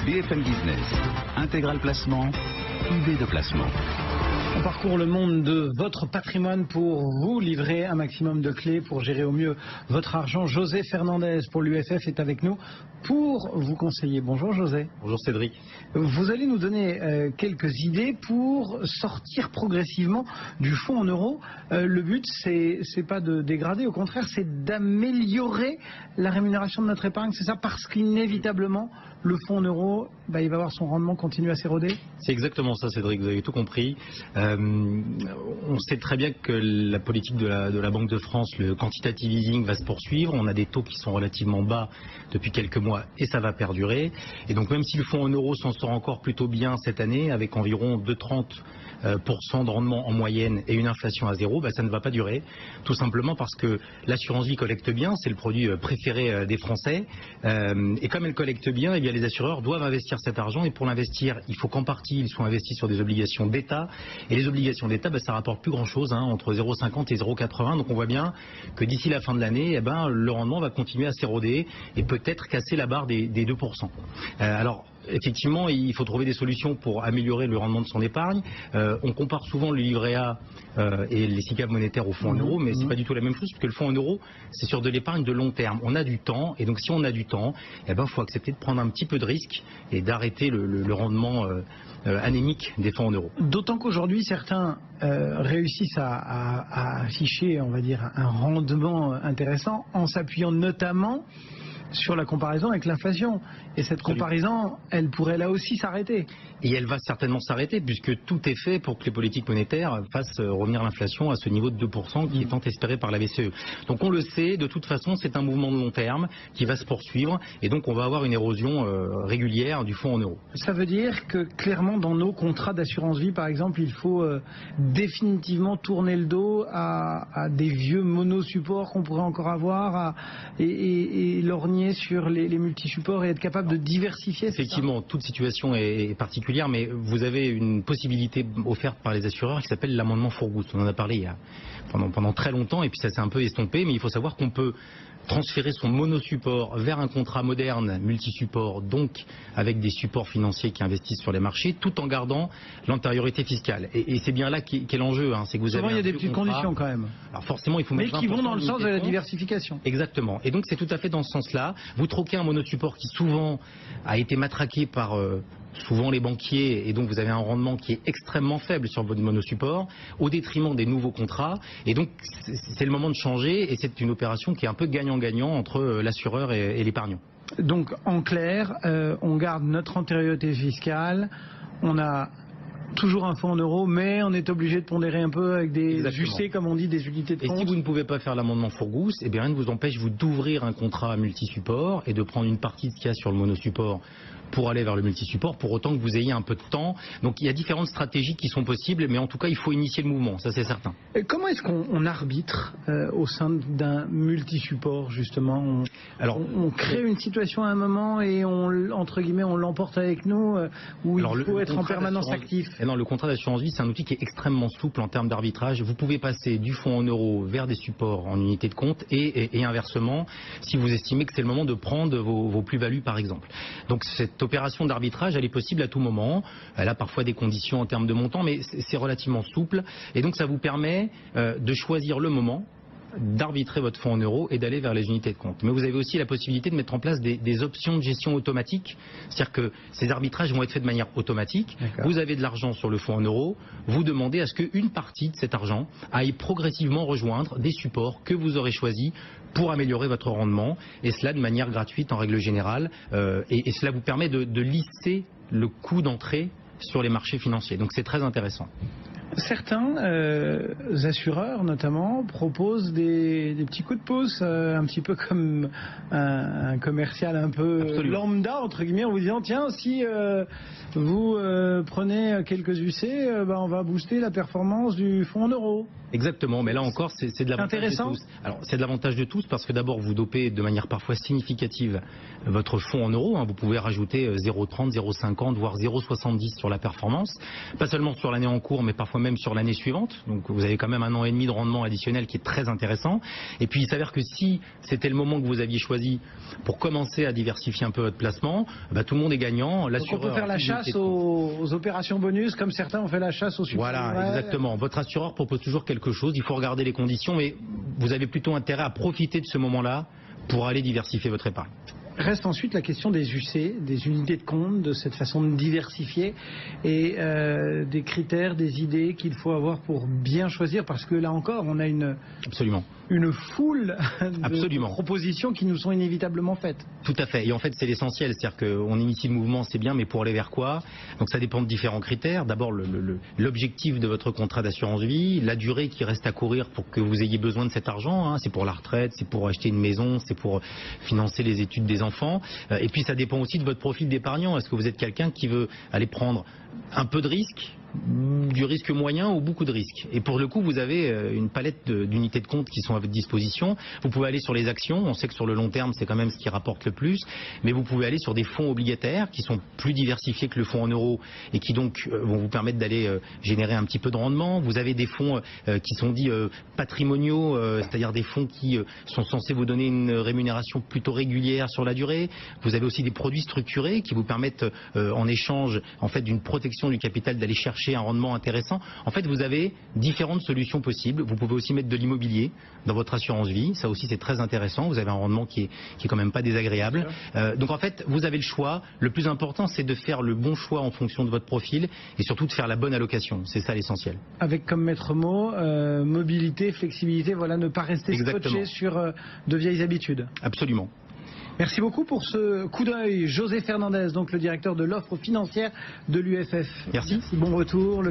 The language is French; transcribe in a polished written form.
BFM Business, intégral placement, idée de placement. On parcourt le monde de votre patrimoine pour vous livrer un maximum de clés pour gérer au mieux votre argent. José Fernandez pour l'UFF est avec nous pour vous conseiller. Bonjour José. Bonjour Cédric. Vous allez nous donner quelques idées pour sortir progressivement du fonds en euros. Le but, c'est pas de dégrader, au contraire, c'est d'améliorer la rémunération de notre épargne. C'est ça, parce qu'inévitablement, le fonds en euros, il va voir son rendement continuer à s'éroder. C'est exactement ça Cédric, vous avez tout compris. On sait très bien que la politique de la Banque de France, le quantitative easing va se poursuivre. On a des taux qui sont relativement bas depuis quelques mois et ça va perdurer. Et donc même si le fonds en euros s'en sort encore plutôt bien cette année, avec environ 2,30% de rendement en moyenne et une inflation à zéro, ça ne va pas durer. Tout simplement parce que l'assurance vie collecte bien, c'est le produit préféré des Français. Et comme elle collecte bien, eh bien, les assureurs doivent investir cet argent. Et pour l'investir, il faut qu'en partie, ils soient investis sur des obligations d'État. Et les obligations d'État, ça rapporte plus grand-chose, entre 0,50 et 0,80. Donc on voit bien que d'ici la fin de l'année, le rendement va continuer à s'éroder et peut-être casser la barre des 2%. Alors, effectivement, il faut trouver des solutions pour améliorer le rendement de son épargne. On compare souvent le livret A et les SICAV monétaires au fonds en euros, mais c'est pas du tout la même chose, parce que le fonds en euros, c'est sur de l'épargne de long terme. On a du temps, et donc si on a du temps, il faut accepter de prendre un petit peu de risque et d'arrêter le rendement anémique des fonds en euros. D'autant qu'aujourd'hui, certains réussissent à afficher, on va dire, un rendement intéressant en s'appuyant notamment sur la comparaison avec l'inflation. Et cette comparaison, elle pourrait là aussi s'arrêter. Et elle va certainement s'arrêter, puisque tout est fait pour que les politiques monétaires fassent revenir l'inflation à ce niveau de 2% qui est tant espéré par la BCE. Donc on le sait, de toute façon, c'est un mouvement de long terme qui va se poursuivre, et donc on va avoir une érosion régulière du fonds en euros. Ça veut dire que clairement dans nos contrats d'assurance vie, par exemple, il faut définitivement tourner le dos à des vieux monosupports qu'on pourrait encore avoir, et lorgner sur les multisupports et être capable de diversifier. Effectivement, toute situation est particulière, mais vous avez une possibilité offerte par les assureurs qui s'appelle l'amendement Fourgouste. On en a parlé pendant très longtemps, et puis ça s'est un peu estompé, mais il faut savoir qu'on peut transférer son monosupport vers un contrat moderne multisupport, donc avec des supports financiers qui investissent sur les marchés, tout en gardant l'antériorité fiscale. Et c'est bien là qu'est l'enjeu. C'est que vous souvent, il y a des petites conditions quand même. Alors forcément, il faut mettre mais qui vont dans le sens de la diversification. Exactement. Et donc c'est tout à fait dans ce sens-là. Vous troquez un monosupport qui souvent a été matraqué par souvent les banquiers, et donc vous avez un rendement qui est extrêmement faible sur votre monosupport, au détriment des nouveaux contrats. Et donc c'est le moment de changer, et c'est une opération qui est un peu gagnant-gagnant entre l'assureur et l'épargnant. Donc en clair, on garde notre antériorité fiscale, on a toujours un fonds en euros, mais on est obligé de pondérer un peu avec des UC, comme on dit, des unités de compte. Et si vous ne pouvez pas faire l'amendement Fourgouste, rien ne vous empêche d'ouvrir un contrat multisupport et de prendre une partie de ce qu'il y a sur le monosupport pour aller vers le multisupport, pour autant que vous ayez un peu de temps. Donc il y a différentes stratégies qui sont possibles, mais en tout cas il faut initier le mouvement, ça c'est certain. Et comment est-ce qu'on arbitre au sein d'un multisupport, justement? On crée une situation à un moment et entre guillemets on l'emporte avec nous, où il faut être en permanence actif. Et non, le contrat d'assurance vie, c'est un outil qui est extrêmement souple en termes d'arbitrage. Vous pouvez passer du fonds en euros vers des supports en unité de compte, et inversement, si vous estimez que c'est le moment de prendre vos plus-values par exemple. Donc cette opération d'arbitrage, elle est possible à tout moment. Elle a parfois des conditions en termes de montant, mais c'est relativement souple. Et donc ça vous permet de choisir le moment d'arbitrer votre fonds en euros et d'aller vers les unités de compte. Mais vous avez aussi la possibilité de mettre en place des options de gestion automatique. C'est-à-dire que ces arbitrages vont être faits de manière automatique. Vous avez de l'argent sur le fonds en euros, vous demandez à ce qu'une partie de cet argent aille progressivement rejoindre des supports que vous aurez choisis pour améliorer votre rendement, et cela de manière gratuite en règle générale, et cela vous permet de lisser le coût d'entrée sur les marchés financiers. Donc c'est très intéressant. Certains assureurs notamment proposent des petits coups de pouce, un petit peu comme un commercial un peu lambda entre guillemets, en vous disant tiens, si vous prenez quelques UC, on va booster la performance du fonds en euros. Exactement, mais là encore, c'est de l'avantage de tous. Alors, c'est de l'avantage de tous parce que d'abord, vous dopez de manière parfois significative votre fonds en euros. Vous pouvez rajouter 0,30, 0,50, voire 0,70 sur la performance. Pas seulement sur l'année en cours, mais parfois même sur l'année suivante. Donc, vous avez quand même 1 an et demi de rendement additionnel qui est très intéressant. Et puis, il s'avère que si c'était le moment que vous aviez choisi pour commencer à diversifier un peu votre placement, tout le monde est gagnant. Donc, on peut faire la chasse aux opérations bonus, comme certains ont fait la chasse aux super. Voilà, exactement. Votre assureur propose toujours quelque chose, il faut regarder les conditions, mais vous avez plutôt intérêt à profiter de ce moment-là pour aller diversifier votre épargne. Reste ensuite la question des UC, des unités de compte, de cette façon de diversifier et des critères, des idées qu'il faut avoir pour bien choisir, parce que là encore, on a une foule de propositions qui nous sont inévitablement faites. Tout à fait, et en fait c'est l'essentiel, c'est-à-dire qu'on initie le mouvement, c'est bien, mais pour aller vers quoi? Donc ça dépend de différents critères. D'abord l'objectif de votre contrat d'assurance vie, la durée qui reste à courir pour que vous ayez besoin de cet argent, c'est pour la retraite, c'est pour acheter une maison, c'est pour financer les études des enfants, et puis ça dépend aussi de votre profil d'épargnant. Est-ce que vous êtes quelqu'un qui veut aller prendre un peu de risque, du risque moyen ou beaucoup de risques? Et pour le coup, vous avez une palette d'unités de compte qui sont à votre disposition. Vous pouvez aller sur les actions, on sait que sur le long terme, c'est quand même ce qui rapporte le plus, mais vous pouvez aller sur des fonds obligataires qui sont plus diversifiés que le fonds en euros et qui donc vont vous permettre d'aller générer un petit peu de rendement. Vous avez des fonds qui sont dits patrimoniaux, c'est-à-dire des fonds qui sont censés vous donner une rémunération plutôt régulière sur la durée. Vous avez aussi des produits structurés qui vous permettent en échange d'une protection du capital d'aller chercher un rendement intéressant. En fait, vous avez différentes solutions possibles. Vous pouvez aussi mettre de l'immobilier dans votre assurance vie. Ça aussi, c'est très intéressant. Vous avez un rendement qui est quand même pas désagréable. Donc en fait, vous avez le choix. Le plus important, c'est de faire le bon choix en fonction de votre profil et surtout de faire la bonne allocation. C'est ça l'essentiel. Avec comme maître mot, mobilité, flexibilité, voilà, ne pas rester scotché sur de vieilles habitudes. Absolument. Merci beaucoup pour ce coup d'œil. José Fernandez, donc le directeur de l'offre financière de l'UFF. Merci. Bon retour.